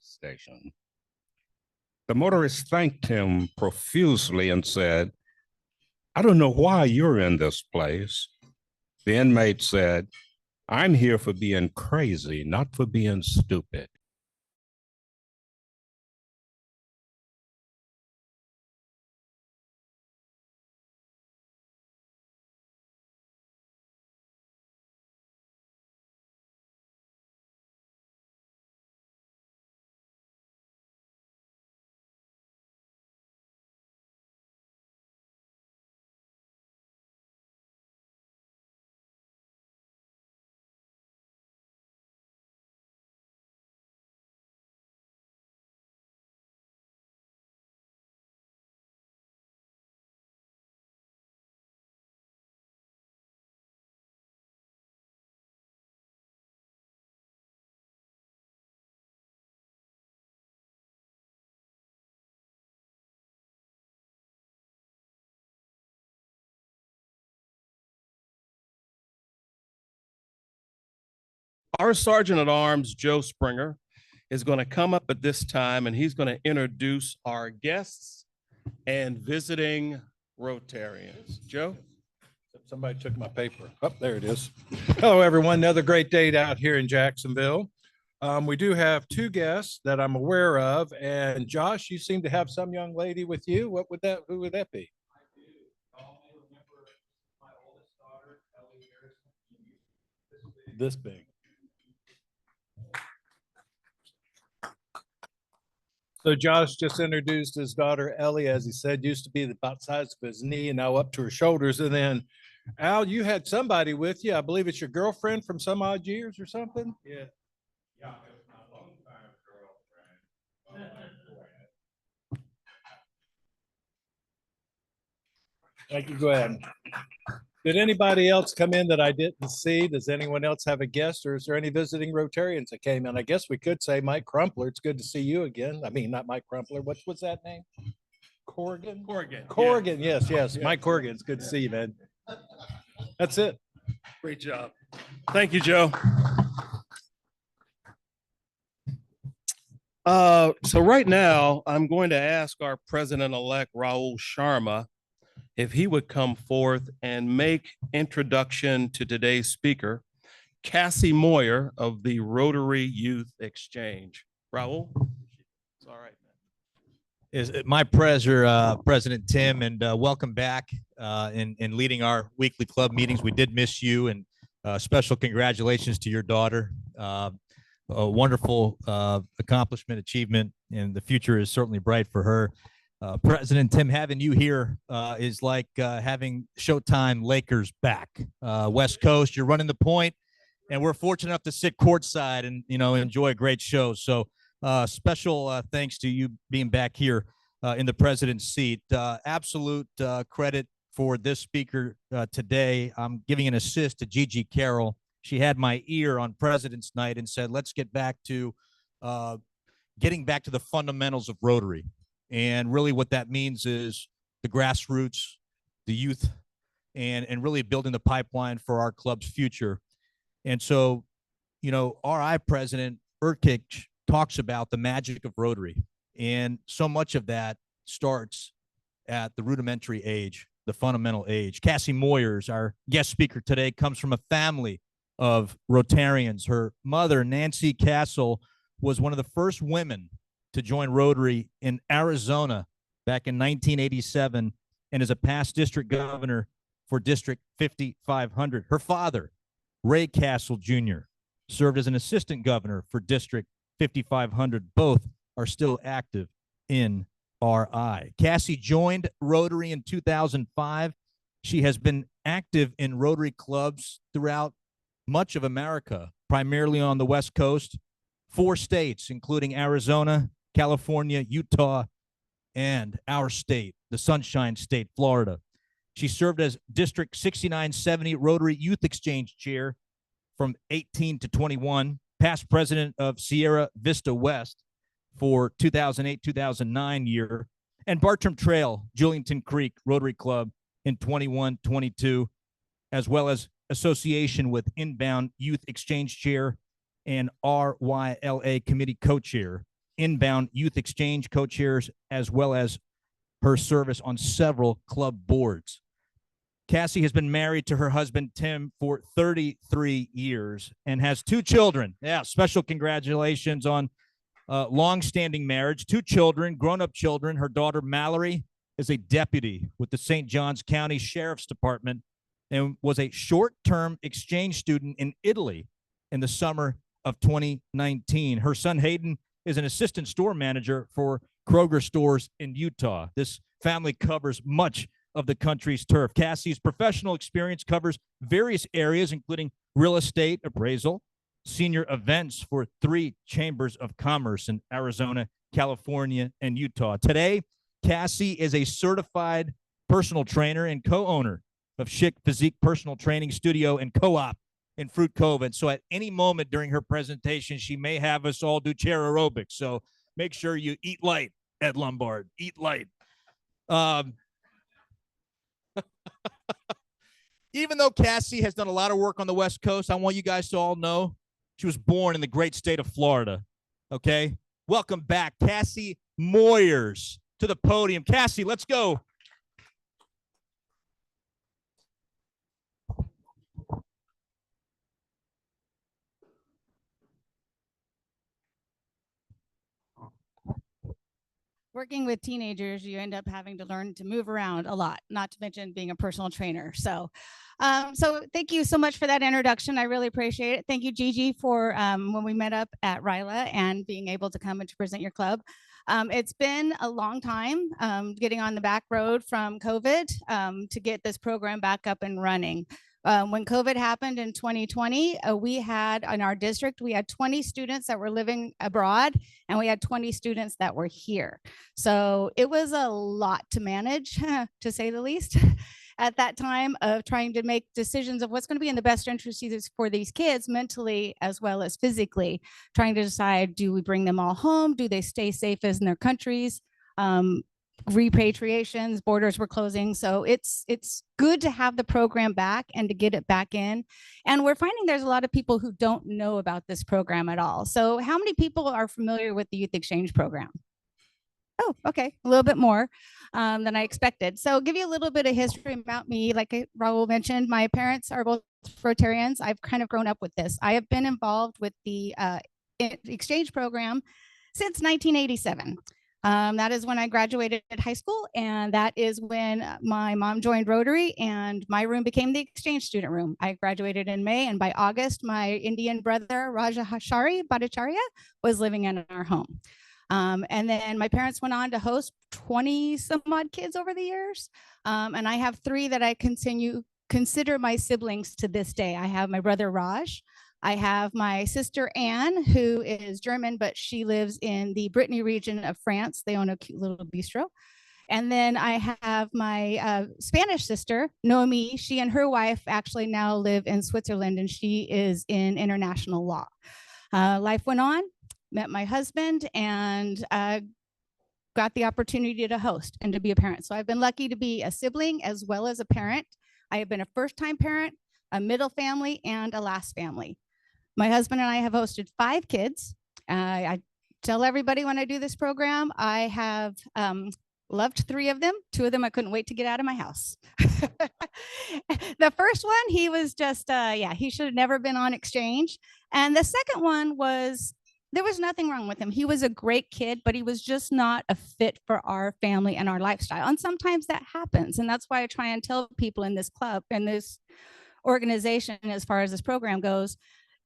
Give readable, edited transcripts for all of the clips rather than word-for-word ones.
station. The motorist thanked him profusely and said, "I don't know why you're in this place." The inmate said, "I'm here for being crazy, not for being stupid." Our Sergeant at Arms, Joe Springer, is going to come up at this time and he's going to introduce our guests and visiting Rotarians. Joe? Somebody took my paper. Oh, there it is. Hello, everyone. Another great day out here in Jacksonville. We do have two guests that I'm aware of. And Josh, you seem to have some young lady with you. Who would that be? I do. I remember my oldest daughter, Ellie Harrison. This big. So Josh just introduced his daughter, Ellie, as he said, used to be about the size of his knee and now up to her shoulders. And then, Al, you had somebody with you. I believe it's your girlfriend from some odd years or something. Yeah. Yeah, it was my longtime girlfriend. Thank you. Go ahead. Did anybody else come in that I didn't see? Does anyone else have a guest, or is there any visiting Rotarians that came in? I guess we could say Mike Crumpler. It's good to see you again. I mean, not Mike Crumpler. What's that name? Corrigan? Corrigan. Yeah. Yes. Mike Corrigan. It's good to see you, man. That's it. Great job. Thank you, Joe. So right now, I'm going to ask our President-elect Raul Sharma if he would come forth and make introduction to today's speaker, Cassie Moyer of the Rotary Youth Exchange. Raul? It's all right, man. Is my pleasure, President Tim, and welcome back in leading our weekly club meetings. We did miss you, and special congratulations to your daughter. A wonderful accomplishment, achievement, and the future is certainly bright for her. President Tim, having you here is like having Showtime Lakers back. West Coast, you're running the point, and we're fortunate enough to sit courtside and enjoy a great show. So special thanks to you being back here in the president's seat. Absolute credit for this speaker today. I'm giving an assist to Gigi Carroll. She had my ear on President's Night and said, let's get back to getting back to the fundamentals of Rotary. And really what that means is the grassroots, the youth, and really building the pipeline for our club's future. And so, RI President Urkic talks about the magic of Rotary. And so much of that starts at the rudimentary age, the fundamental age. Cassie Moyers, our guest speaker today, comes from a family of Rotarians. Her mother, Nancy Castle, was one of the first women to join Rotary in Arizona back in 1987 and is a past district governor for District 5500. Her father, Ray Castle Jr., served as an assistant governor for District 5500. Both are still active in RI. Cassie joined Rotary in 2005. She has been active in Rotary clubs throughout much of America, primarily on the West Coast, 4 states, including Arizona, California, Utah, and our state, the Sunshine State, Florida. She served as District 6970 Rotary Youth Exchange Chair from 18 to 21, past president of Sierra Vista West for 2008-2009 year, and Bartram Trail, Julington Creek Rotary Club in 21-22, as well as association with Inbound Youth Exchange Chair and RYLA Committee Co-Chair Inbound Youth Exchange co-chairs, as well as her service on several club boards. Cassie has been married to her husband, Tim, for 33 years and has 2 children. Yeah, special congratulations on long-standing marriage, 2 children, grown-up children. Her daughter, Mallory, is a deputy with the St. Johns County Sheriff's Department and was a short-term exchange student in Italy in the summer of 2019. Her son, Hayden, is an assistant store manager for Kroger stores in Utah. This family covers much of the country's turf. Cassie's professional experience covers various areas, including real estate appraisal, senior events for 3 chambers of commerce in Arizona, California, and Utah. Today, Cassie is a certified personal trainer and co-owner of Chic Physique Personal Training Studio and Co-op in Fruit Cove. And so at any moment during her presentation, she may have us all do chair aerobics. So make sure you eat light, Ed Lombard, eat light. Even though Cassie has done a lot of work on the West Coast, I want you guys to all know she was born in the great state of Florida. Okay. Welcome back, Cassie Moyers, to the podium. Cassie, let's go. Working with teenagers, you end up having to learn to move around a lot, not to mention being a personal trainer. So thank you so much for that introduction. I really appreciate it. Thank you, Gigi, for when we met up at Ryla and being able to come and to present your club. It's been a long time getting on the back road from COVID to get this program back up and running. When COVID happened in 2020, we had in our district, we had 20 students that were living abroad and we had 20 students that were here. So it was a lot to manage, to say the least, at that time of trying to make decisions of what's going to be in the best interest for these kids mentally as well as physically, trying to decide, do we bring them all home? Do they stay safe as in their countries? Repatriations, borders were closing. So it's good to have the program back and to get it back in. And we're finding there's a lot of people who don't know about this program at all. So how many people are familiar with the Youth Exchange program? Oh, okay, a little bit more than I expected. So give you a little bit of history about me. Like Raul mentioned, my parents are both Rotarians. I've kind of grown up with this. I have been involved with the exchange program since 1987. That is when I graduated high school, and that is when my mom joined Rotary and my room became the exchange student room. I graduated in May, and by August, my Indian brother, Raja Hashari Bhattacharya, was living in our home. And then my parents went on to host 20 some odd kids over the years. And I have 3 that I consider my siblings to this day. I have my brother Raj. I have my sister Anne, who is German, but she lives in the Brittany region of France. They own a cute little bistro. And then I have my Spanish sister, Noemi. She and her wife actually now live in Switzerland, and she is in international law. Life went on, met my husband, and got the opportunity to host and to be a parent. So I've been lucky to be a sibling as well as a parent. I have been a first-time parent, a middle family, and a last family. My husband and I have hosted 5 kids. I tell everybody when I do this program, I have loved 3 of them. 2 of them I couldn't wait to get out of my house. The first one, he was just, he should have never been on exchange. And the second one was, there was nothing wrong with him. He was a great kid, but he was just not a fit for our family and our lifestyle. And sometimes that happens. And that's why I try and tell people in this club, in this organization, as far as this program goes,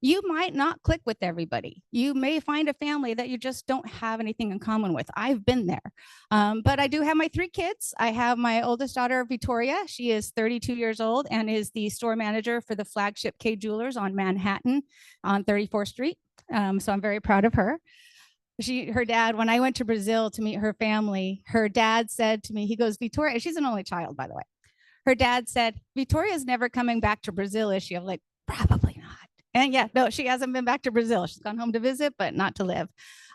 you might not click with everybody. You may find a family that you just don't have anything in common with. I've been there. But I do have my 3 kids. I have my oldest daughter, Victoria. She is 32 years old and is the store manager for the flagship K Jewelers on Manhattan on 34th Street. So I'm very proud of her. Her dad, when I went to Brazil to meet her family, her dad said to me, he goes, Victoria, she's an only child, by the way. Her dad said, Victoria's never coming back to Brazil, is she? I'm like, probably not. And yeah, no, she hasn't been back to Brazil. She's gone home to visit, but not to live.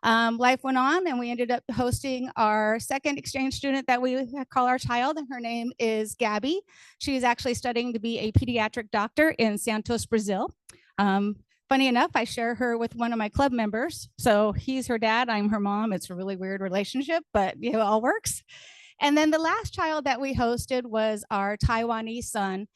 Life went on, and we ended up hosting our second exchange student that we call our child, and her name is Gabby. She's actually studying to be a pediatric doctor in Santos, Brazil. Funny enough, I share her with one of my club members. So he's her dad, I'm her mom. It's a really weird relationship, but it all works. And then the last child that we hosted was our Taiwanese son,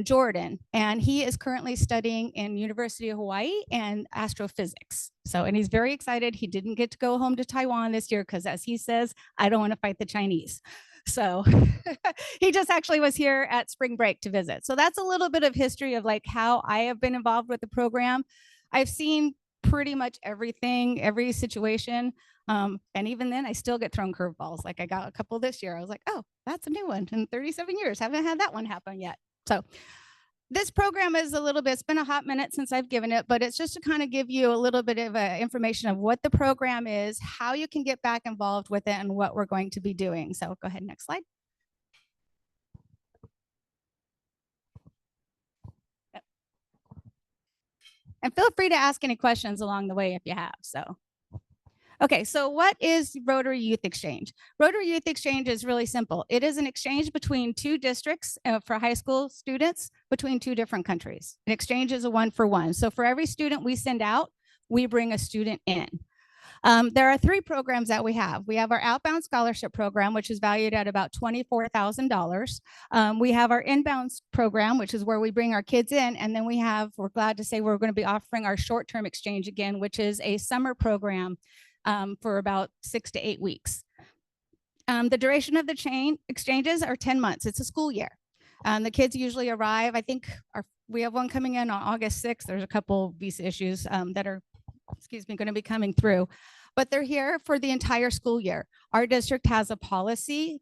Jordan, and he is currently studying in University of Hawaii and astrophysics. So, and he's very excited. He didn't get to go home to Taiwan this year because, as he says, I don't want to fight the Chinese. So he just actually was here at spring break to visit. So that's a little bit of history of like how I have been involved with the program. I've seen pretty much everything, every situation. And even then I still get thrown curveballs. Like I got a couple this year. I was like, oh, that's a new one in 37 years. Haven't had that one happen yet. So this program is a little bit, it's been a hot minute since I've given it, but it's just to kind of give you a little bit of information of what the program is, how you can get back involved with it, and what we're going to be doing. So go ahead, next slide. And feel free to ask any questions along the way if you have. So, okay, so what is Rotary Youth Exchange? Rotary Youth Exchange is really simple. It is an exchange between two districts for high school students between two different countries. An exchange is a 1-for-1. So for every student we send out, we bring a student in. There are 3 programs that we have. We have our outbound scholarship program, which is valued at about $24,000. We have our inbound program, which is where we bring our kids in. And then we're glad to say we're going to be offering our short-term exchange again, which is a summer program for about 6 to 8 weeks. The duration of the exchanges are 10 months. It's a school year. The kids usually arrive. I think we have one coming in on August 6th. There's a couple visa issues that are going to be coming through, but they're here for the entire school year. Our district has a policy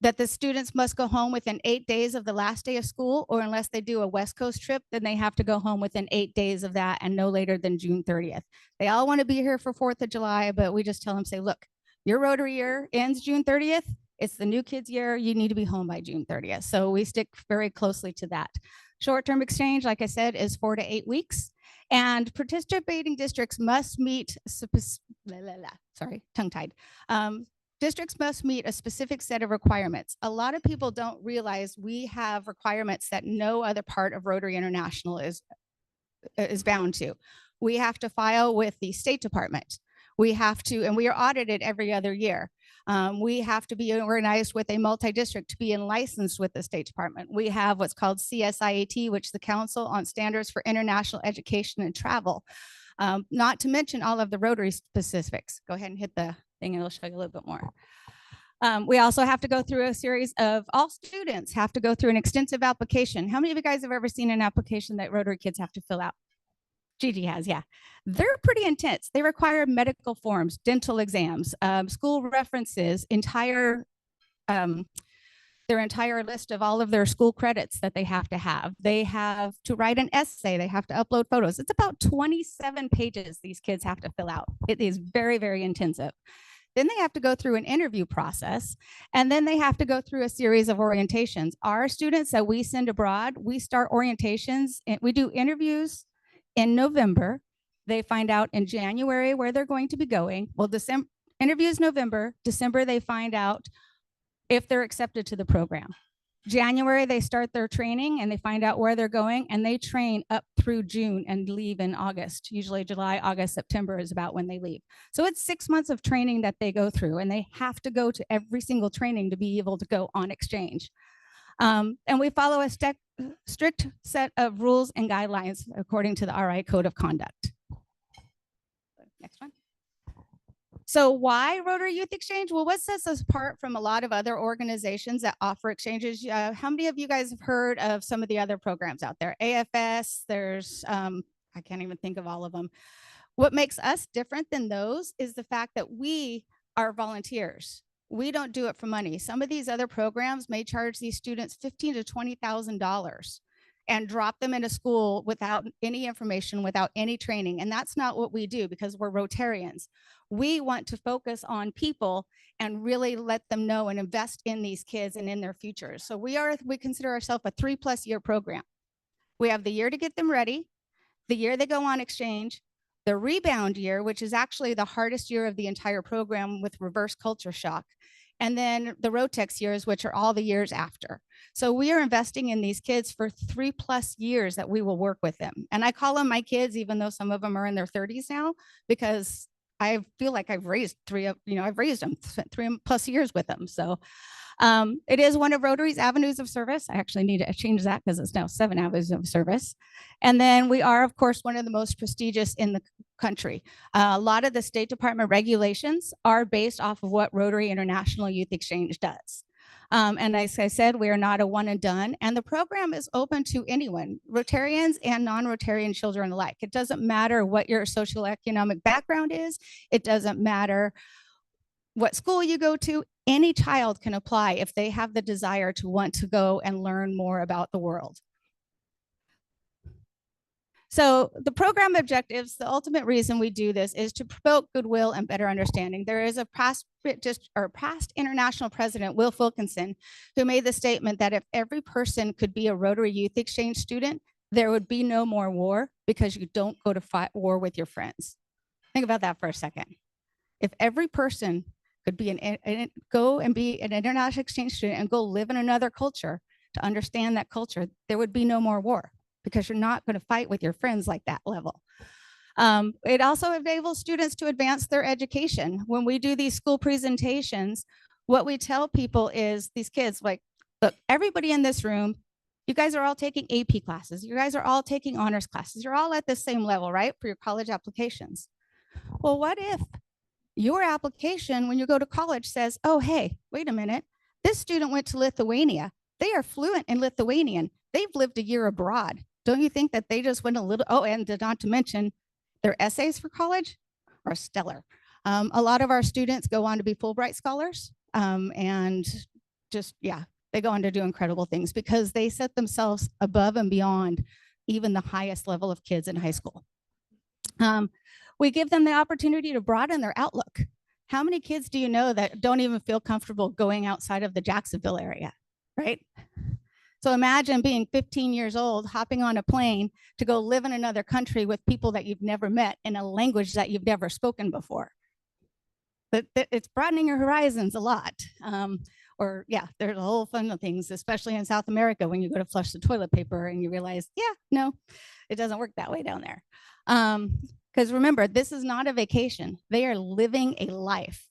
that the students must go home within 8 days of the last day of school, or unless they do a West Coast trip, then they have to go home within 8 days of that and no later than June 30th. They all want to be here for 4th of July, but we just tell them, say, look, your Rotary year ends June 30th. It's the new kids year. You need to be home by June 30th. So we stick very closely to that. Short-term exchange, like I said, is 4 to 8 weeks. And participating districts must meet, tongue-tied. Districts must meet a specific set of requirements. A lot of people don't realize we have requirements that no other part of Rotary International is bound to. We have to file with the State Department. We have to, and we are audited every other year. We have to be organized with a multi-district to be licensed with the State Department. We have what's called CSIAT, which is the Council on Standards for International Education and Travel. Not to mention all of the Rotary specifics. Go ahead and hit the thing and it'll show you a little bit more. We also have to go through a series of, all students have to go through an extensive application. How many of you guys have ever seen an application that Rotary kids have to fill out? Gigi has, yeah. They're pretty intense. They require medical forms, dental exams, school references, their entire list of all of their school credits that they have to have. They have to write an essay. They have to upload photos. It's about 27 pages these kids have to fill out. It is very, very intensive. Then they have to go through an interview process, and then they have to go through a series of orientations. Our students that we send abroad, we start orientations and we do interviews in November. They find out in January where they're going to be going. Well, December interviews November, December they find out if they're accepted to the program. January they start their training and they find out where they're going, and they train up through June and leave in August. Usually July, August, September is about when they leave. So it's 6 months of training that they go through, and they have to go to every single training to be able to go on exchange. And we follow a strict set of rules and guidelines according to the RI Code of Conduct. Next one. So why Rotary Youth Exchange? Well, what sets us apart from a lot of other organizations that offer exchanges? How many of you guys have heard of some of the other programs out there? AFS, there's, I can't even think of all of them. What makes us different than those is the fact that we are volunteers. We don't do it for money. Some of these other programs may charge these students $15,000 to $20,000 and drop them into school without any information, without any training. And that's not what we do, because we're Rotarians. We want to focus on people and really let them know and invest in these kids and in their futures. So we consider ourselves a 3+ year program. We have the year to get them ready, the year they go on exchange, the rebound year, which is actually the hardest year of the entire program with reverse culture shock. and then the Rotex years, which are all the years after. So we are investing in these kids for 3+ years that we will work with them. And I call them my kids, even though some of them are in their 30s now, because I feel like I've raised I've raised them, spent 3+ years with them. So it is one of Rotary's avenues of service. I actually need to change that because it's now 7 avenues of service. And then we are, of course, one of the most prestigious in the country. A lot of the State Department regulations are based off of what Rotary International Youth Exchange does. And as I said, we are not a one and done, and the program is open to anyone, Rotarians and non-Rotarian children alike. It doesn't matter what your socioeconomic background is. It doesn't matter what school you go to. Any child can apply if they have the desire to want to go and learn more about the world. So the program objectives, the ultimate reason we do this is to promote goodwill and better understanding. There is a past international president, Will Wilkinson, who made the statement that if every person could be a Rotary Youth Exchange student, there would be no more war because you don't go to fight war with your friends. Think about that for a second. If every person could be go and be an international exchange student and go live in another culture to understand that culture, there would be no more war, because you're not going to fight with your friends like that level. It also enables students to advance their education. When we do these school presentations, what we tell people is these kids, like, look, everybody in this room, you guys are all taking AP classes. You guys are all taking honors classes. You're all at the same level, right, for your college applications. Well, what if your application, when you go to college, says, oh, hey, wait a minute, this student went to Lithuania. They are fluent in Lithuanian. They've lived a year abroad. Don't you think that they just went a little, oh, and not to mention their essays for college are stellar. A lot of our students go on to be Fulbright scholars, and just, yeah, they go on to do incredible things because they set themselves above and beyond even the highest level of kids in high school. We give them the opportunity to broaden their outlook. How many kids do you know that don't even feel comfortable going outside of the Jacksonville area, right? So imagine being 15 years old, hopping on a plane to go live in another country with people that you've never met in a language that you've never spoken before. But it's broadening your horizons a lot. Or yeah, there's a whole fun of things, especially in South America, when you go to flush the toilet paper and you realize, yeah, no, it doesn't work that way down there. Because remember, this is not a vacation. They are living a life.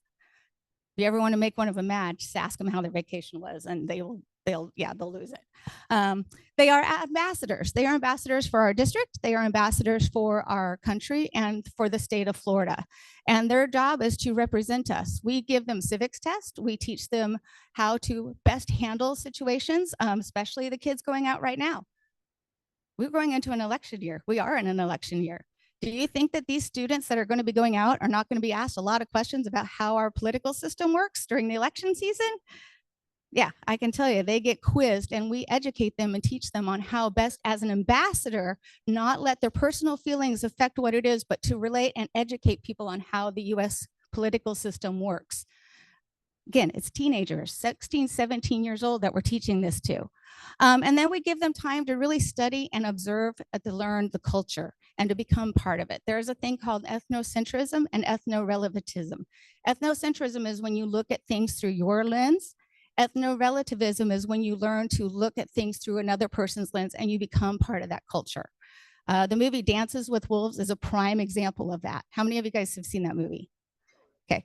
If you ever want to make one of them mad, just ask them how their vacation was, and they'll lose it. They are ambassadors. They are ambassadors for our district. They are ambassadors for our country and for the state of Florida. And their job is to represent us. We give them civics tests. We teach them how to best handle situations, especially the kids going out right now. We're going into an election year. We are in an election year. Do you think that these students that are going to be going out are not going to be asked a lot of questions about how our political system works during the election season? Yeah, I can tell you, they get quizzed, and we educate them and teach them on how best as an ambassador, not let their personal feelings affect what it is, but to relate and educate people on how the US political system works. Again, it's teenagers, 16, 17 years old that we're teaching this to. And then we give them time to really study and observe, to learn the culture and to become part of it. There's a thing called ethnocentrism and ethno-relativism. Ethnocentrism is when you look at things through your lens. Ethno-relativism is when you learn to look at things through another person's lens and you become part of that culture. The movie Dances with Wolves is a prime example of that. How many of you guys have seen that movie? Okay.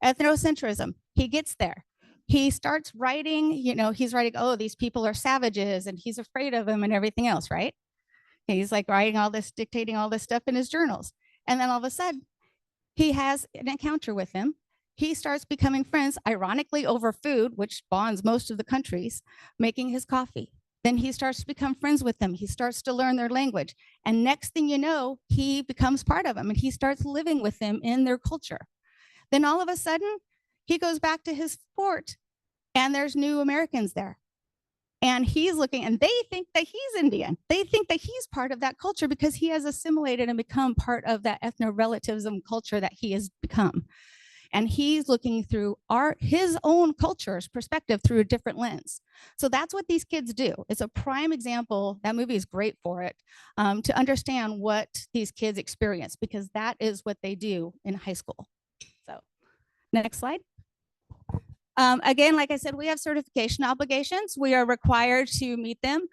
Ethnocentrism, he gets there. He starts writing, he's writing, oh, these people are savages, and he's afraid of them and everything else, right? He's like writing all this, dictating all this stuff in his journals. And then all of a sudden, he has an encounter with him. He starts becoming friends, ironically over food, which bonds most of the countries, making his coffee. Then he starts to become friends with them. He starts to learn their language. And next thing you know, he becomes part of them and he starts living with them in their culture. Then all of a sudden, he goes back to his fort and there's new Americans there. And he's looking, and they think that he's Indian. They think that he's part of that culture because he has assimilated and become part of that ethno-relativism culture that he has become. And he's looking through his own culture's perspective through a different lens. So that's what these kids do. It's a prime example. That movie is great for it, to understand what these kids experience, because that is what they do in high school. So next slide. Again, like I said, we have certification obligations. We are required to meet them.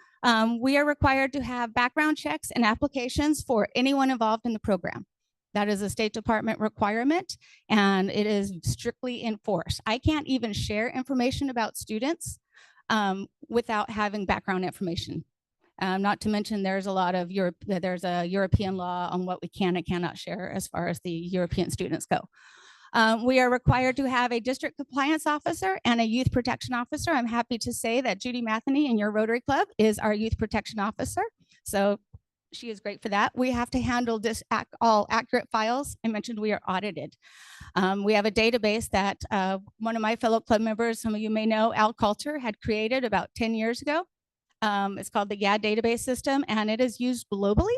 We are required to have background checks and applications for anyone involved in the program. That is a State Department requirement, and it is strictly enforced. I can't even share information about students without having background information. Not to mention there's a European law on what we can and cannot share as far as the European students go. We are required to have a district compliance officer and a youth protection officer. I'm happy to say that Judy Matheny in your Rotary Club is our youth protection officer. So she is great for that. We have to handle all accurate files. I mentioned we are audited. We have a database that one of my fellow club members, some of you may know, Al Coulter, had created about 10 years ago. It's called the YAD database system, and it is used globally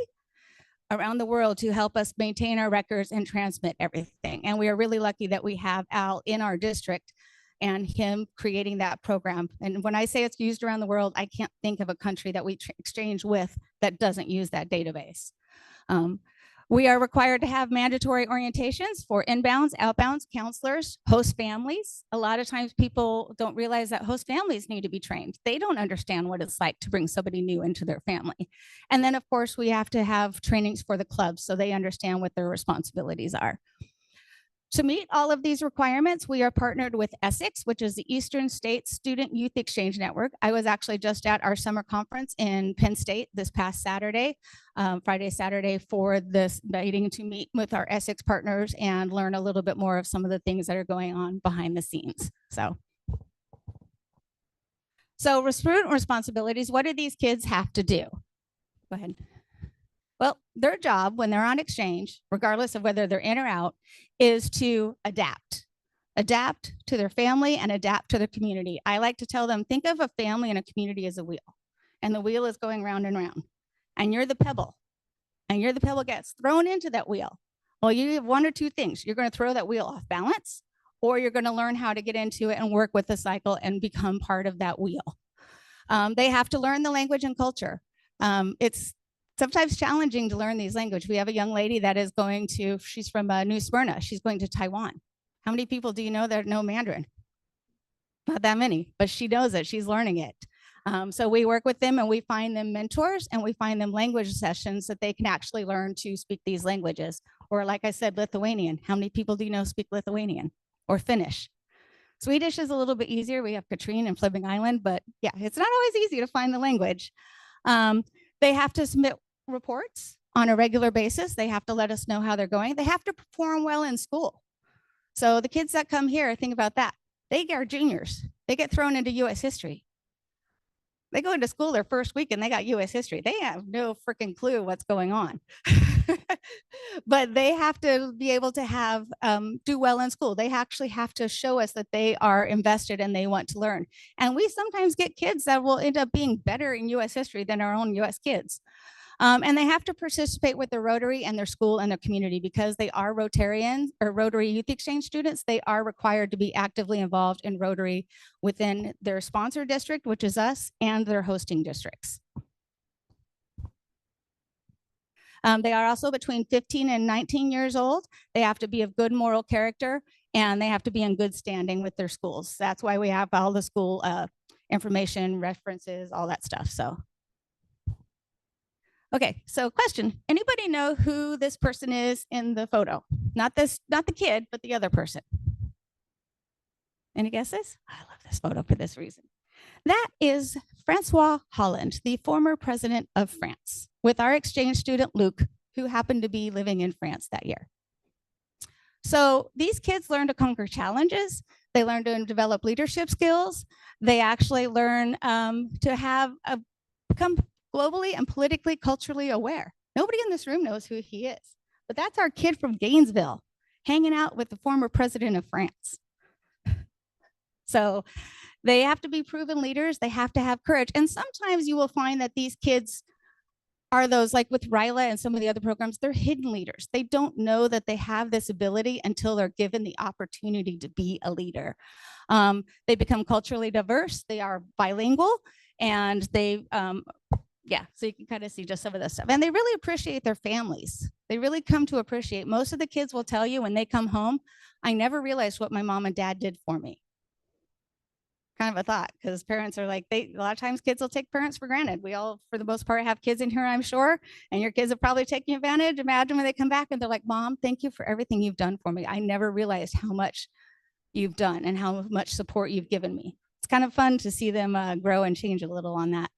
around the world to help us maintain our records and transmit everything. And we are really lucky that we have Al in our district and him creating that program. And when I say it's used around the world, I can't think of a country that we exchange with that doesn't use that database. We are required to have mandatory orientations for inbounds, outbounds, counselors, host families. A lot of times people don't realize that host families need to be trained. They don't understand what it's like to bring somebody new into their family. And then of course we have to have trainings for the clubs so they understand what their responsibilities are. To meet all of these requirements, we are partnered with ESSEX, which is the Eastern States Student Youth Exchange Network. I was actually just at our summer conference in Penn State this past Saturday, Friday, Saturday, for this meeting to meet with our ESSEX partners and learn a little bit more of some of the things that are going on behind the scenes. So student responsibilities, what do these kids have to do? Go ahead. Well, their job when they're on exchange, regardless of whether they're in or out, is to adapt to their family and adapt to their community. I like to tell them, think of a family and a community as a wheel, and the wheel is going round and round, and you're the pebble, and you're the pebble gets thrown into that wheel. Well, you have one or two things. You're going to throw that wheel off balance, or you're going to learn how to get into it and work with the cycle and become part of that wheel. They have to learn the language and culture. It's sometimes challenging to learn these languages. We have a young lady that is going to, she's from New Smyrna. She's going to Taiwan. How many people do you know that know Mandarin? Not that many, but she knows it. She's learning it. So we work with them and we find them mentors and we find them language sessions that they can actually learn to speak these languages. Or like I said, Lithuanian. How many people do you know speak Lithuanian or Finnish? Swedish is a little bit easier. We have Katrine and Fleming Island, but yeah, it's not always easy to find the language. They have to submit reports on a regular basis. They have to let us know how they're going. They have to perform well in school. So the kids that come here, think about that. They are juniors. They get thrown into US history. They go into school their first week and they got US history. They have no freaking clue what's going on. But they have to be able to have do well in school. They actually have to show us that they are invested and they want to learn. And we sometimes get kids that will end up being better in US history than our own US kids. And they have to participate with the Rotary and their school and their community because they are Rotarians or Rotary Youth Exchange students. They are required to be actively involved in Rotary within their sponsor district, which is us, and their hosting districts. They are also between 15 and 19 years old. They have to be of good moral character and they have to be in good standing with their schools. That's why we have all the school information, references, all that stuff. So. Okay, so question, anybody know who this person is in the photo? Not the kid, but the other person. Any guesses? I love this photo for this reason. That is Francois Hollande, the former president of France, with our exchange student, Luke, who happened to be living in France that year. So these kids learn to conquer challenges. They learn to develop leadership skills. They actually learn to become globally and politically, culturally aware. Nobody in this room knows who he is, but that's our kid from Gainesville hanging out with the former president of France. So they have to be proven leaders. They have to have courage. And sometimes you will find that these kids are those, like with Ryla and some of the other programs, they're hidden leaders. They don't know that they have this ability until they're given the opportunity to be a leader. They become culturally diverse. They are bilingual and they, yeah, so you can kind of see just some of this stuff. And they really appreciate their families. They really come to appreciate. Most of the kids will tell you when they come home, I never realized what my mom and dad did for me. kind of a thought, because parents are like, a lot of times kids will take parents for granted. We all, for the most part, have kids in here, I'm sure, and your kids have probably taken advantage. Imagine when they come back and they're like, Mom, thank you for everything you've done for me. I never realized how much you've done and how much support you've given me. It's kind of fun to see them grow and change a little on that.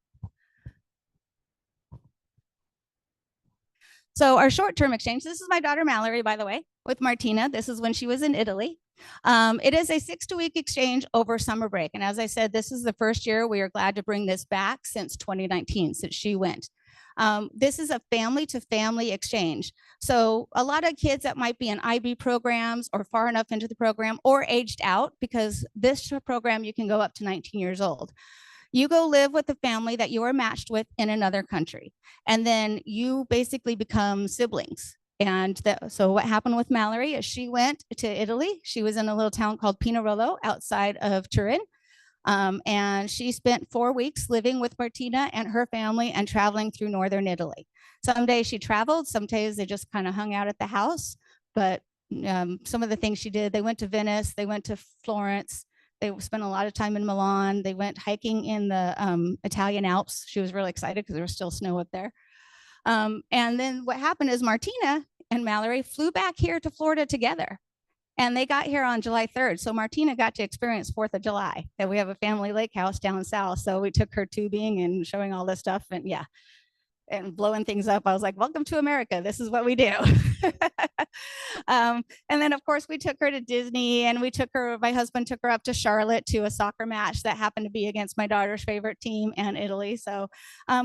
So our short-term exchange, this is my daughter Mallory, by the way, with Martina. This is when she was in Italy. It is a 6-week exchange over summer break. And as I said, this is the first year we are glad to bring this back since 2019, since she went. This is a family-to-family exchange. So a lot of kids that might be in IB programs or far enough into the program or aged out, because this program you can go up to 19 years old. You go live with a family that you are matched with in another country, and then you basically become siblings. And so what happened with Mallory is she went to Italy. She was in a little town called Pinerolo outside of Turin. And she spent 4 weeks living with Martina and her family and traveling through northern Italy. Some days she traveled, some days they just kind of hung out at the house. But some of the things she did, they went to Venice, they went to Florence, they spent a lot of time in Milan, they went hiking in the Italian Alps. She was really excited because there was still snow up there. And then what happened is Martina and Mallory flew back here to Florida together. And they got here on July 3rd. So Martina got to experience 4th of July. And we have a family lake house down south. So we took her tubing and showing all this stuff, and yeah, and blowing things up. I was like, welcome to America. This is what we do. And then of course we took her to Disney, and my husband took her up to Charlotte to a soccer match that happened to be against my daughter's favorite team and Italy. So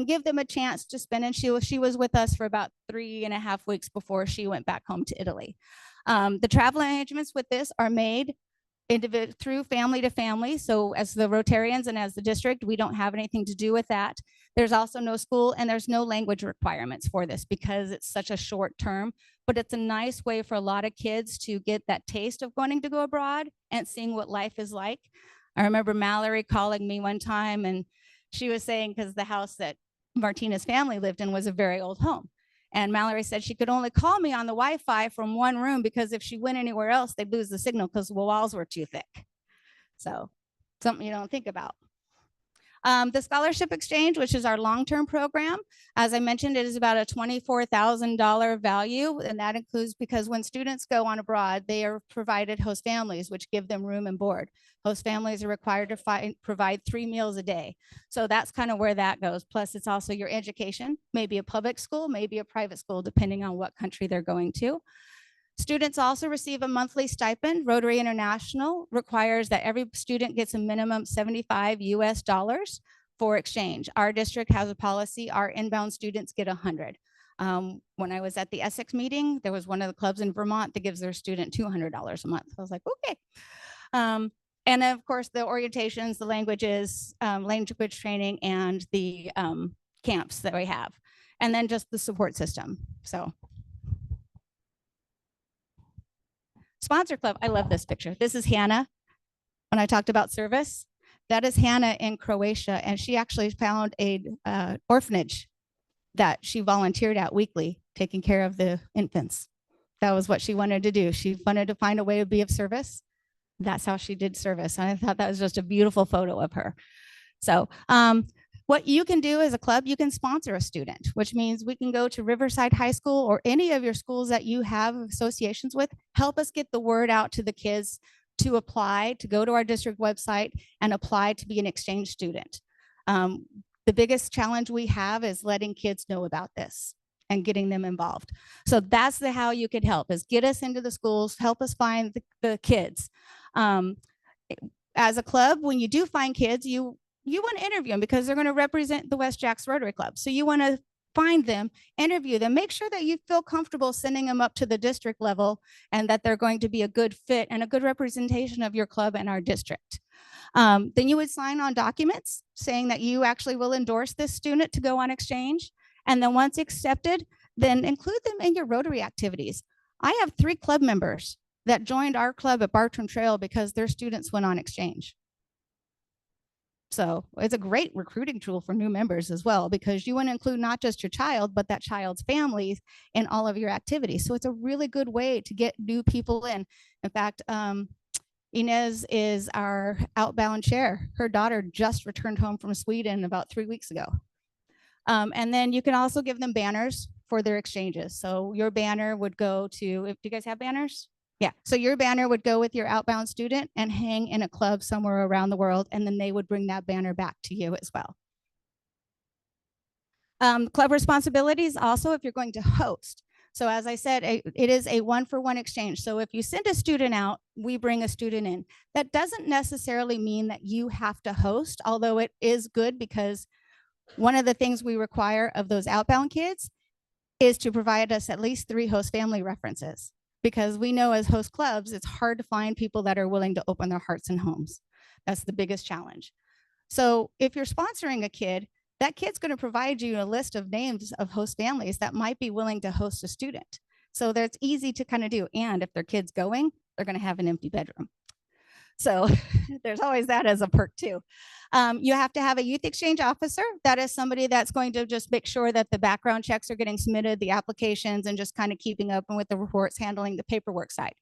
give them a chance to spend. And she was with us for about 3.5 weeks before she went back home to Italy. The travel arrangements with this are made through family to family. So as the Rotarians and as the district, we don't have anything to do with that. There's also no school and there's no language requirements for this because it's such a short term, but it's a nice way for a lot of kids to get that taste of wanting to go abroad and seeing what life is like. I remember Mallory calling me one time, and she was saying, because the house that Martina's family lived in was a very old home. And Mallory said she could only call me on the Wi-Fi from one room because if she went anywhere else, they'd lose the signal because the walls were too thick. So something you don't think about. The scholarship exchange, which is our long-term program, as I mentioned, it is about a $24,000 value. And that includes, because when students go on abroad, they are provided host families, which give them room and board. Host families are required to provide 3 meals a day. So that's kind of where that goes. Plus it's also your education, maybe a public school, maybe a private school, depending on what country they're going to. Students also receive a monthly stipend. Rotary International requires that every student gets a minimum $75 US for exchange. Our district has a policy, our inbound students get 100. When I was at the Essex meeting, there was one of the clubs in Vermont that gives their student $200 a month. I was like, okay. And then of course the orientations, the languages, language training, and the camps that we have. And then just the support system, so. Sponsor club, I love this picture. This is Hannah. When I talked about service, that is Hannah in Croatia, and she actually found a orphanage that she volunteered at weekly, taking care of the infants. That was what she wanted to do. She wanted to find a way to be of service. That's how she did service. And I thought that was just a beautiful photo of her. So what you can do as a club, you can sponsor a student, which means we can go to Riverside High School or any of your schools that you have associations with, help us get the word out to the kids to apply, to go to our district website and apply to be an exchange student. The biggest challenge we have is letting kids know about this and getting them involved. So that's how you could help, is get us into the schools, help us find the kids. As a club, when you do find kids, you want to interview them because they're going to represent the West Jax Rotary Club. So you want to find them, interview them, make sure that you feel comfortable sending them up to the district level and that they're going to be a good fit and a good representation of your club and our district. Then you would sign on documents saying that you actually will endorse this student to go on exchange. And then once accepted, then include them in your Rotary activities. I have 3 club members that joined our club at Bartram Trail because their students went on exchange. So it's a great recruiting tool for new members as well, because you want to include not just your child, but that child's families in all of your activities. So it's a really good way to get new people in. In fact, Inez is our outbound chair. Her daughter just returned home from Sweden about 3 weeks ago. And then you can also give them banners for their exchanges. So your banner would go to, do you guys have banners? Yeah, so your banner would go with your outbound student and hang in a club somewhere around the world, and then they would bring that banner back to you as well. Club responsibilities also if you're going to host. So as I said, it is a one-for-one exchange. So if you send a student out, we bring a student in. That doesn't necessarily mean that you have to host, although it is good because one of the things we require of those outbound kids is to provide us at least 3 host family references, because we know as host clubs, it's hard to find people that are willing to open their hearts and homes. That's the biggest challenge. So if you're sponsoring a kid, that kid's going to provide you a list of names of host families that might be willing to host a student. So that's easy to kind of do. And if their kid's going, they're going to have an empty bedroom. So there's always that as a perk too. You have to have a youth exchange officer. That is somebody that's going to just make sure that the background checks are getting submitted, the applications, and just kind of keeping up with the reports, handling the paperwork side.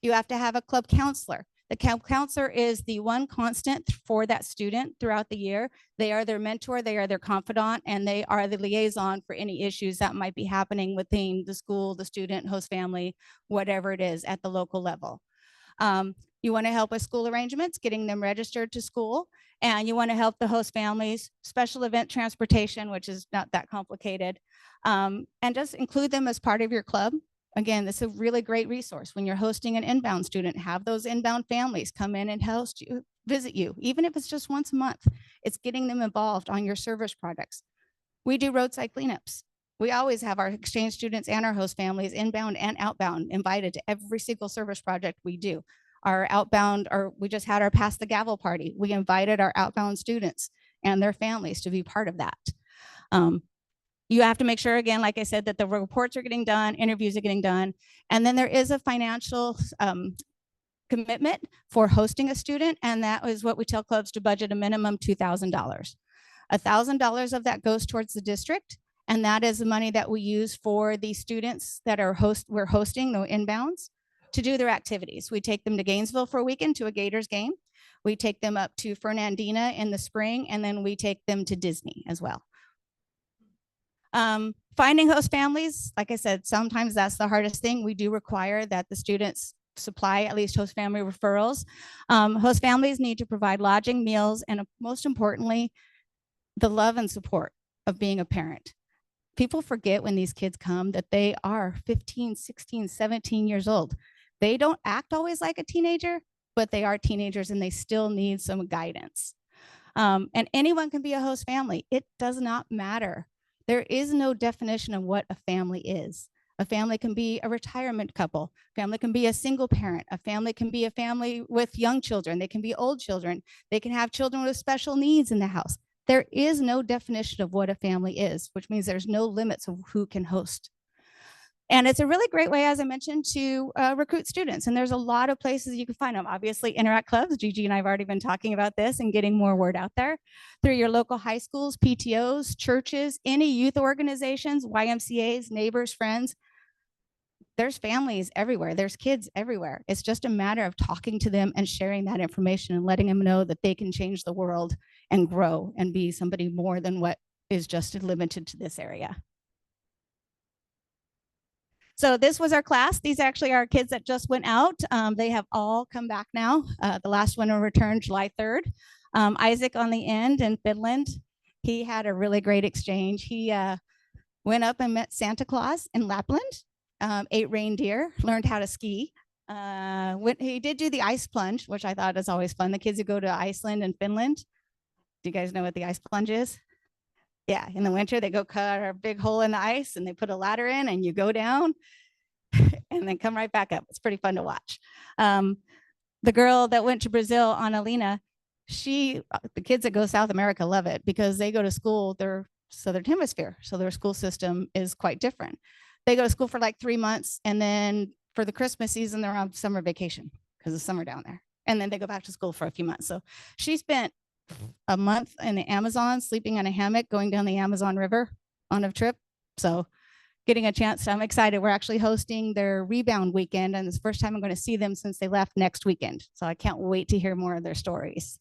You have to have a club counselor. The club counselor is the one constant for that student throughout the year. They are their mentor, they are their confidant, and they are the liaison for any issues that might be happening within the school, the student, host family, whatever it is at the local level. You want to help with school arrangements, getting them registered to school, and you want to help the host families, special event transportation, which is not that complicated, and just include them as part of your club. Again, this is a really great resource. When you're hosting an inbound student, have those inbound families come in and host you, visit you, even if it's just once a month. It's getting them involved on your service projects. We do roadside cleanups. We always have our exchange students and our host families, inbound and outbound, invited to every single service project we do. Our outbound, or we just had our Pass the Gavel party. We invited our outbound students and their families to be part of that. You have to make sure, again, like I said, that the reports are getting done, interviews are getting done. And then there is a financial commitment for hosting a student. And that is what we tell clubs to budget a minimum $2,000. $1,000 of that goes towards the district. And that is the money that we use for the students that are we're hosting, the inbounds, to do their activities. We take them to Gainesville for a weekend to a Gators game. We take them up to Fernandina in the spring, and then we take them to Disney as well. Finding host families, like I said, sometimes that's the hardest thing. We do require that the students supply at least host family referrals. Host families need to provide lodging, meals, and most importantly, the love and support of being a parent. People forget when these kids come that they are 15, 16, 17 years old. They don't act always like a teenager, but they are teenagers and they still need some guidance. And anyone can be a host family. It does not matter. There is no definition of what a family is. A family can be a retirement couple. Family can be a single parent. A family can be a family with young children. They can be old children. They can have children with special needs in the house. There is no definition of what a family is, which means there's no limits of who can host. And it's a really great way, as I mentioned, to recruit students. And there's a lot of places you can find them. Obviously, Interact Clubs. Gigi and I have already been talking about this and getting more word out there. Through your local high schools, PTOs, churches, any youth organizations, YMCAs, neighbors, friends. There's families everywhere. There's kids everywhere. It's just a matter of talking to them and sharing that information and letting them know that they can change the world and grow and be somebody more than what is just limited to this area. So this was our class. These actually are kids that just went out. They have all come back now. The last one will return July 3rd. Isaac on the end in Finland, he had a really great exchange. He went up and met Santa Claus in Lapland, ate reindeer, learned how to ski. He did do the ice plunge, which I thought is always fun. The kids who go to Iceland and Finland. Do you guys know what the ice plunge is? Yeah, in the winter, they go cut a big hole in the ice and they put a ladder in and you go down and then come right back up. It's pretty fun to watch. The girl that went to Brazil, Annalena, the kids that go to South America love it because they go to school, they're Southern Hemisphere, so their school system is quite different. They go to school for like 3 months, and then for the Christmas season, they're on summer vacation because it's summer down there. And then they go back to school for a few months. So she spent a month in the Amazon, sleeping in a hammock, going down the Amazon River on a trip. So getting a chance. I'm excited. We're actually hosting their rebound weekend, and it's the first time I'm going to see them since they left next weekend. So I can't wait to hear more of their stories.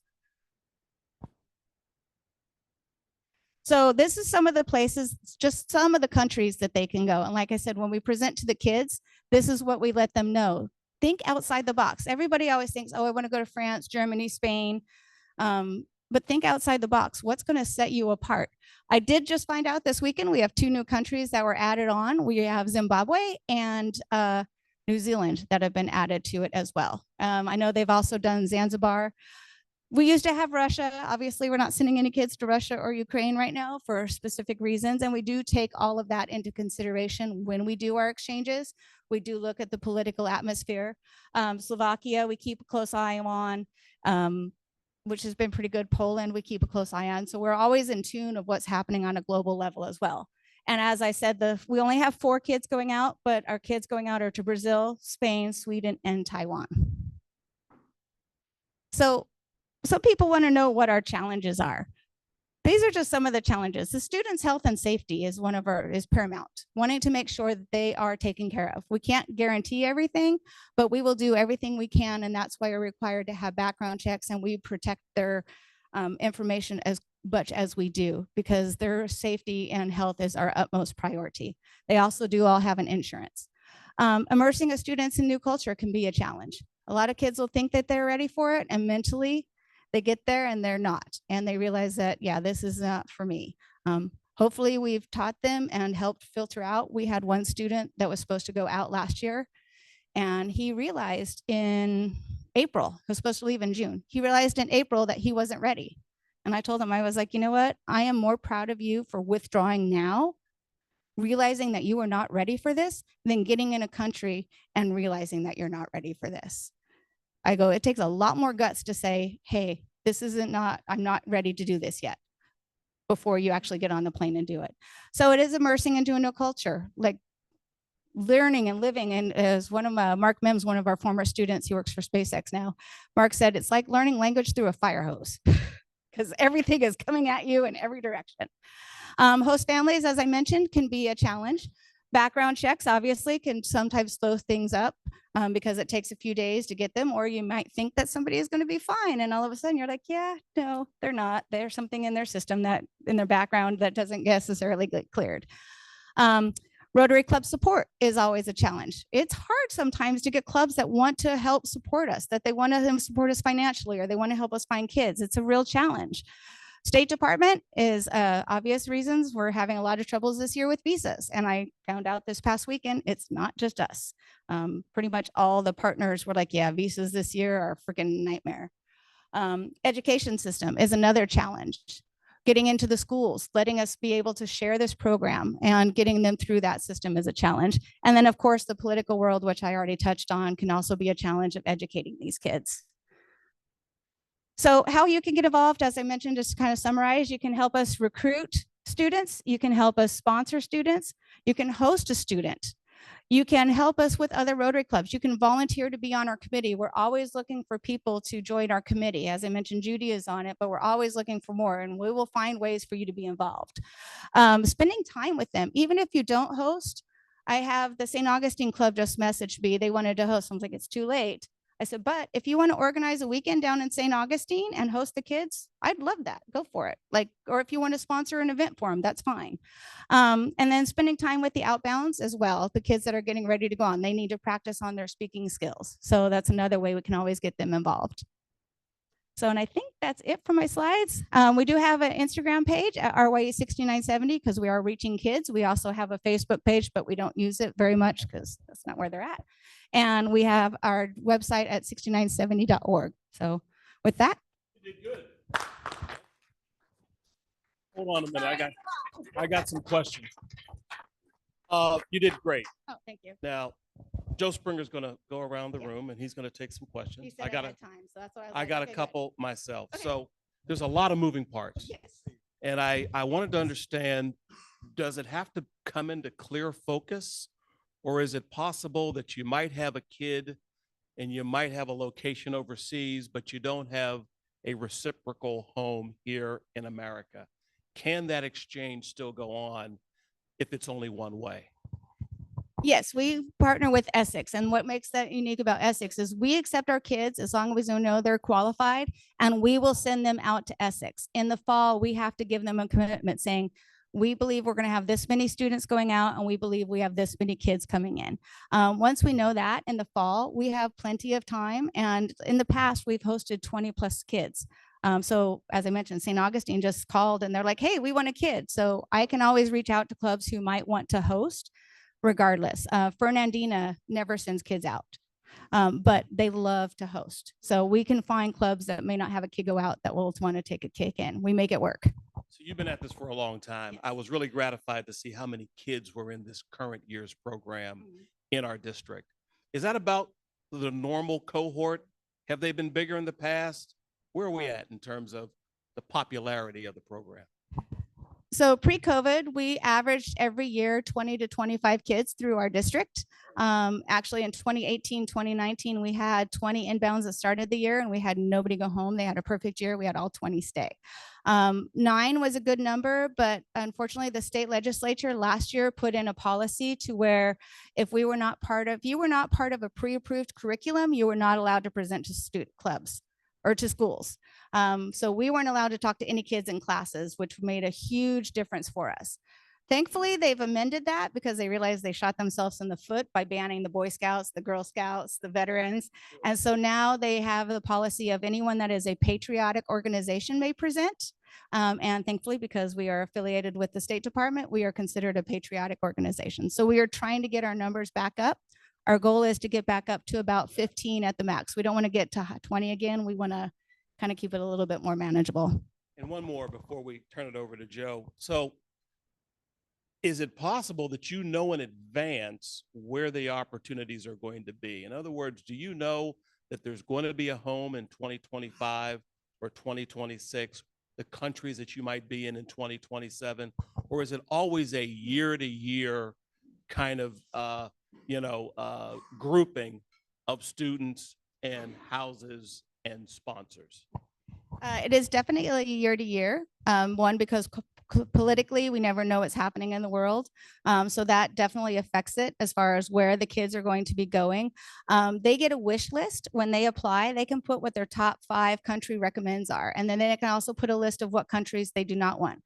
So this is some of the places, just some of the countries that they can go. And like I said, when we present to the kids, this is what we let them know. Think outside the box. Everybody always thinks, oh, I want to go to France, Germany, Spain. But think outside the box. What's going to set you apart? I did just find out this weekend we have 2 new countries that were added on. We have Zimbabwe and New Zealand that have been added to it as well. I know they've also done Zanzibar. We used to have Russia. Obviously, we're not sending any kids to Russia or Ukraine right now for specific reasons. And we do take all of that into consideration when we do our exchanges. We do look at the political atmosphere. Slovakia, we keep a close eye on, which has been pretty good. Poland, we keep a close eye on. So we're always in tune of what's happening on a global level as well. And as I said, we only have 4 kids going out, but our kids going out are to Brazil, Spain, Sweden, and Taiwan. So some people want to know what our challenges are. These are just some of the challenges. The students' health and safety is is paramount, wanting to make sure that they are taken care of. We can't guarantee everything, but we will do everything we can. And that's why we're required to have background checks, and we protect their information as much as we do, because their safety and health is our utmost priority. They also do all have an insurance. Immersing a students in new culture can be a challenge. A lot of kids will think that they're ready for it, and mentally they get there and they're not. And they realize that, yeah, this is not for me. Hopefully we've taught them and helped filter out. We had one student that was supposed to go out last year, and he realized in April, he was supposed to leave in June. He realized in April that he wasn't ready. And I told him, I was like, you know what? I am more proud of you for withdrawing now, realizing that you are not ready for this, than getting in a country and realizing that you're not ready for this. I go, it takes a lot more guts to say, hey, I'm not ready to do this yet, before you actually get on the plane and do it. So it is immersing into a new culture, like learning and living. And as Mark Mims, one of our former students, he works for SpaceX now, Mark said, it's like learning language through a fire hose, because everything is coming at you in every direction. Host families, as I mentioned, can be a challenge. Background checks obviously can sometimes slow things up because it takes a few days to get them, or you might think that somebody is going to be fine, and all of a sudden you're like, yeah, no, they're not. There's something in their system, that in their background, that doesn't necessarily get cleared. Rotary Club support is always a challenge. It's hard sometimes to get clubs that want to help support us, that they want to support us financially, or they want to help us find kids. It's a real challenge. State Department is obvious reasons. We're having a lot of troubles this year with visas. And I found out this past weekend, it's not just us. Pretty much all the partners were like, yeah, visas this year are a freaking nightmare. Education system is another challenge. Getting into the schools, letting us be able to share this program and getting them through that system is a challenge. And then of course, the political world, which I already touched on, can also be a challenge of educating these kids. So how you can get involved, as I mentioned, just to kind of summarize, you can help us recruit students, you can help us sponsor students, you can host a student, you can help us with other Rotary clubs, you can volunteer to be on our committee. We're always looking for people to join our committee. As I mentioned, Judy is on it, but we're always looking for more, and we will find ways for you to be involved. Spending time with them, even if you don't host. I have the St. Augustine Club just messaged me, they wanted to host. I was like, it's too late. I said, but if you want to organize a weekend down in St. Augustine and host the kids, I'd love that. Go for it. Or if you want to sponsor an event for them, that's fine. And then spending time with the outbounds as well. The kids that are getting ready to go on, they need to practice on their speaking skills. So that's another way we can always get them involved. So, and I think that's it for my slides. We do have an Instagram page at RYE6970 because we are reaching kids. We also have a Facebook page, but we don't use it very much because that's not where they're at. And we have our website at 6970.org. So with that. You did good. Hold on a minute. I got some questions. You did great. Oh, thank you. Now, Joe Springer's going to go around the room and he's going to take some questions. You said I got time, so that's why I got a couple myself. Okay. So there's a lot of moving parts. Yes. And I wanted to understand, does it have to come into clear focus, or is it possible that you might have a kid and you might have a location overseas, but you don't have a reciprocal home here in America? Can that exchange still go on if it's only one way? Yes, we partner with Essex. And what makes that unique about Essex is we accept our kids as long as we know they're qualified, and we will send them out to Essex. In the fall, we have to give them a commitment saying, we believe we're going to have this many students going out, and we believe we have this many kids coming in. Once we know that in the fall, we have plenty of time. And in the past, we've hosted 20 plus kids. So as I mentioned, St. Augustine just called and they're like, hey, we want a kid. So I can always reach out to clubs who might want to host regardless. Fernandina never sends kids out, but they love to host. So we can find clubs that may not have a kid go out that will want to take a kick in. We make it work. So you've been at this for a long time. I was really gratified to see how many kids were in this current year's program in our district. Is that about the normal cohort? Have they been bigger in the past? Where are we at in terms of the popularity of the program? So pre-COVID, we averaged every year 20 to 25 kids through our district. Actually, in 2018, 2019, we had 20 inbounds that started the year and we had nobody go home. They had a perfect year. We had all 20 stay. 9 was a good number, but unfortunately, the state legislature last year put in a policy to where if you were not part of a pre-approved curriculum, you were not allowed to present to student clubs or to schools. So we weren't allowed to talk to any kids in classes, which made a huge difference for us. Thankfully, they've amended that because they realized they shot themselves in the foot by banning the Boy Scouts, the Girl Scouts, the veterans. And so now they have the policy of anyone that is a patriotic organization may present. And thankfully, because we are affiliated with the State Department, we are considered a patriotic organization. So we are trying to get our numbers back up. Our goal is to get back up to about 15 at the max. We don't want to get to 20 again. We want to kind of keep it a little bit more manageable. And one more before we turn it over to Joe. So is it possible that you know in advance where the opportunities are going to be? In other words, do you know that there's going to be a home in 2025 or 2026, the countries that you might be in 2027? Or is it always a year-to-year kind of grouping of students and houses and sponsors? It is definitely year to year. One, because politically, we never know what's happening in the world. So that definitely affects it as far as where the kids are going to be going. They get a wish list when they apply. They can put what their top 5 country recommends are. And then they can also put a list of what countries they do not want.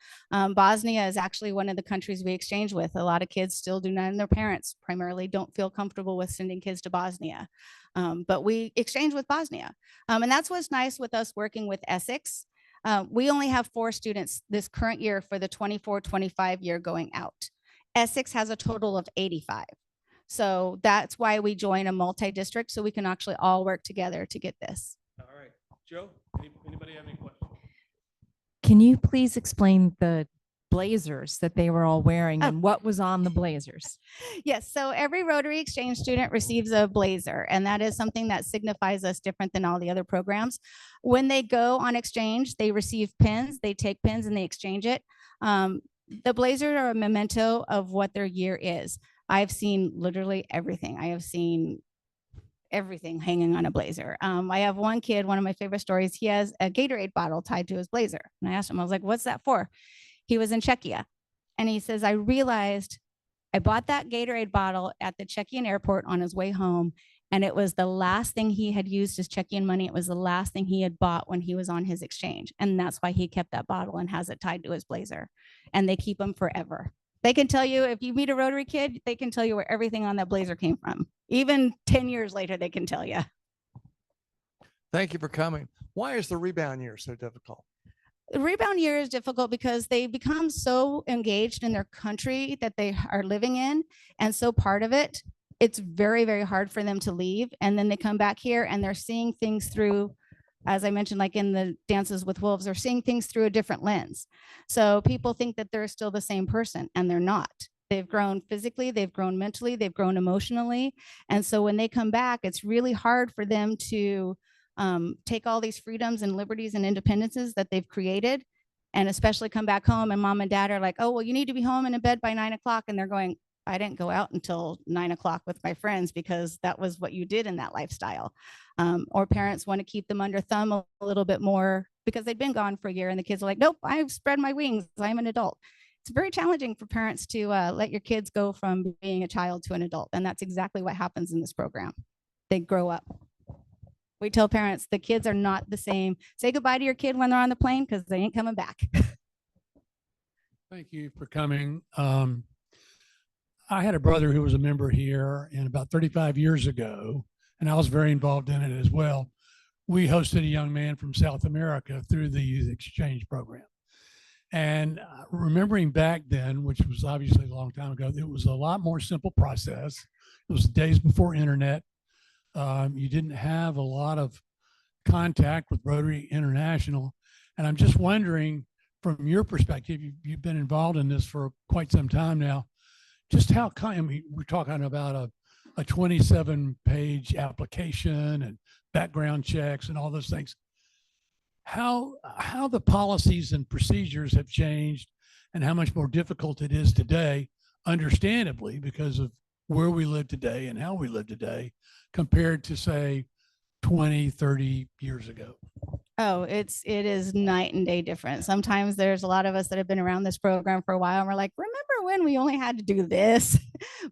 Bosnia is actually one of the countries we exchange with. A lot of kids still do not, and their parents primarily don't feel comfortable with sending kids to Bosnia. But we exchange with Bosnia. And that's what's nice with us working with Essex. We only have 4 students this current year for the 24-25 year going out. Essex has a total of 85. So that's why we join a multi-district, so we can actually all work together to get this. All right, Joe, anybody have any questions? Can you please explain the blazers that they were all wearing and what was on the blazers? Yes, so every Rotary Exchange student receives a blazer, and that is something that signifies us different than all the other programs. When they go on exchange, they receive pins, they take pins and they exchange it. The blazers are a memento of what their year is. I've seen literally everything. I have seen everything hanging on a blazer. I have one kid, one of my favorite stories, he has a Gatorade bottle tied to his blazer. And I asked him, I was like, what's that for? He was in Czechia. And he says, I realized I bought that Gatorade bottle at the Czechian airport on his way home. And it was the last thing he had used his Czechian money. It was the last thing he had bought when he was on his exchange. And that's why he kept that bottle and has it tied to his blazer. And they keep them forever. They can tell you, if you meet a Rotary kid, they can tell you where everything on that blazer came from. Even 10 years later, they can tell you. Thank you for coming. Why is the rebound year so difficult? The rebound year is difficult because they become so engaged in their country that they are living in and so part of it. It's very, very hard for them to leave. And then they come back here and they're seeing things through, as I mentioned, like in the Dances with Wolves, they're seeing things through a different lens. So people think that they're still the same person and they're not. They've grown physically, they've grown mentally, they've grown emotionally. And so when they come back, it's really hard for them to take all these freedoms and liberties and independences that they've created, and especially come back home and mom and dad are like, oh, well, you need to be home and in bed by 9 o'clock. And they're going, I didn't go out until 9 o'clock with my friends because that was what you did in that lifestyle. Or parents want to keep them under thumb a little bit more because they've been gone for a year and the kids are like, nope, I've spread my wings. I'm an adult. it's very challenging for parents to let your kids go from being a child to an adult. And that's exactly what happens in this program. They grow up. We tell parents the kids are not the same. Say goodbye to your kid when they're on the plane because they ain't coming back. Thank you for coming. I had a brother who was a member here, and about 35 years ago, and I was very involved in it as well. We hosted a young man from South America through the youth exchange program. And remembering back then, which was obviously a long time ago, it was a lot more simple process. It was days before internet. You didn't have a lot of contact with Rotary International. And I'm just wondering, from your perspective, you've been involved in this for quite some time now, just how kind, I mean, we're talking about a 27-page application and background checks and all those things. How the policies and procedures have changed and how much more difficult it is today, understandably, because of where we live today and how we live today compared to, say, 20, 30 years ago. Oh, it is night and day different. Sometimes there's a lot of us that have been around this program for a while and we're like, remember when we only had to do this?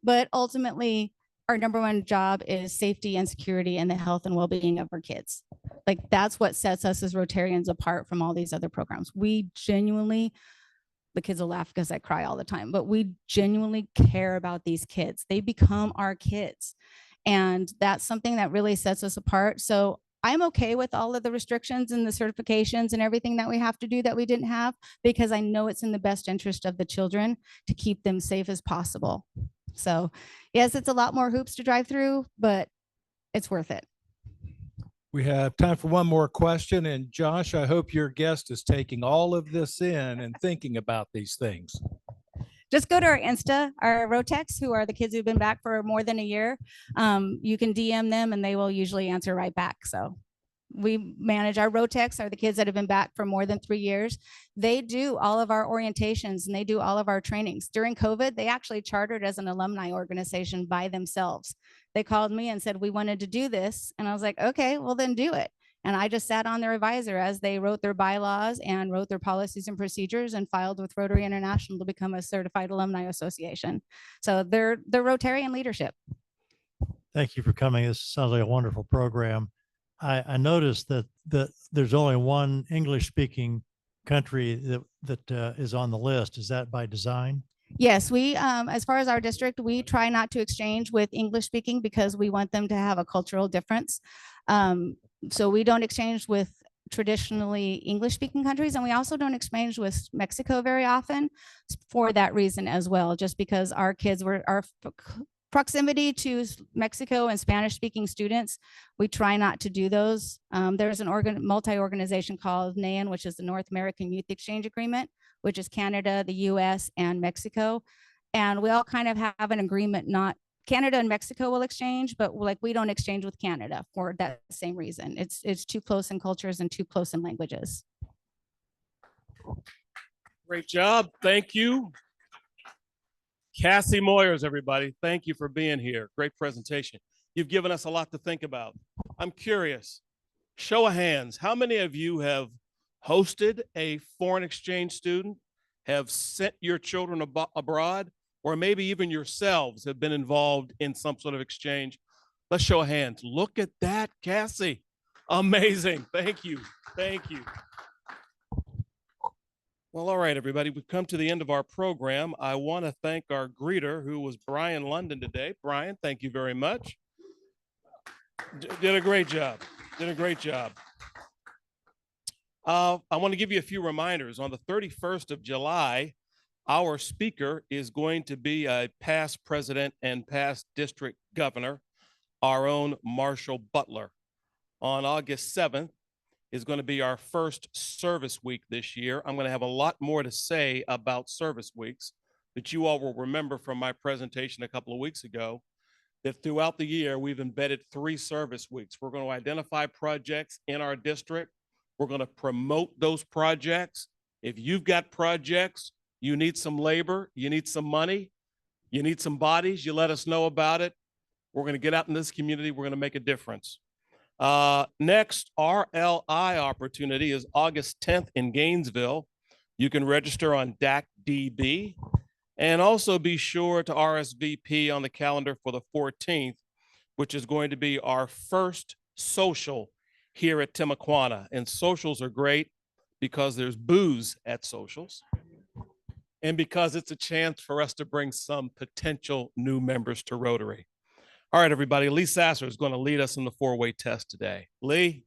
But ultimately, our number one job is safety and security and the health and well-being of our kids. Like that's what sets us as Rotarians apart from all these other programs. We genuinely, the kids will laugh because I cry all the time, but we genuinely care about these kids. They become our kids. And that's something that really sets us apart. So I'm okay with all of the restrictions and the certifications and everything that we have to do that we didn't have, because I know it's in the best interest of the children to keep them safe as possible. So yes, it's a lot more hoops to drive through, but it's worth it. We have time for one more question. And Josh, I hope your guest is taking all of this in and thinking about these things. Just go to our Insta, our Rotex, who are the kids who've been back for more than a year. You can DM them and they will usually answer right back. So we manage our Rotex, are the kids that have been back for more than 3 years. They do all of our orientations and they do all of our trainings. During COVID, they actually chartered as an alumni organization by themselves. They called me and said, we wanted to do this. And I was like, okay, well then do it. And I just sat on their advisor as they wrote their bylaws and wrote their policies and procedures and filed with Rotary International to become a certified alumni association. So they're Rotarian leadership. Thank you for coming. This sounds like a wonderful program. I noticed that there's only one English-speaking country that is on the list. Is that by design? Yes, we, as far as our district, we try not to exchange with English speaking because we want them to have a cultural difference. So we don't exchange with traditionally English speaking countries. And we also don't exchange with Mexico very often for that reason as well, just because our kids our proximity to Mexico and Spanish speaking students, we try not to do those. There's an multi-organization called NAN, which is the North American Youth Exchange Agreement, which is Canada, the US, and Mexico. And we all kind of have an agreement, not Canada and Mexico will exchange, but like we don't exchange with Canada for that same reason. It's too close in cultures and too close in languages. Great job. Thank you. Cassie Moyers, everybody. Thank you for being here. Great presentation. You've given us a lot to think about. I'm curious, show of hands, how many of you have hosted a foreign exchange student, have sent your children abroad, or maybe even yourselves have been involved in some sort of exchange? Let's show of hands. Look at that, Cassie. Amazing. Thank you. Thank you. Well, all right, everybody, we've come to the end of our program. I want to thank our greeter, who was Brian London today. Brian, thank you very much. Did a great job. Did a great job. I want to give you a few reminders. On the 31st of July, our speaker is going to be a past president and past district governor, our own Marshall Butler. On August 7th is going to be our first service week this year. I'm going to have a lot more to say about service weeks, but you all will remember from my presentation a couple of weeks ago that throughout the year, we've embedded 3 service weeks. We're going to identify projects in our district. We're going to promote those projects. If you've got projects, you need some labor, you need some money, you need some bodies, you let us know about it. We're going to get out in this community. We're going to make a difference. Next RLI opportunity is August 10th in Gainesville. You can register on DACDB, and also be sure to RSVP on the calendar for the 14th, which is going to be our first social here at Timuquana. And socials are great because there's booze at socials and because it's a chance for us to bring some potential new members to Rotary. All right, everybody, Lee Sasser is going to lead us in the four-way test today. Lee.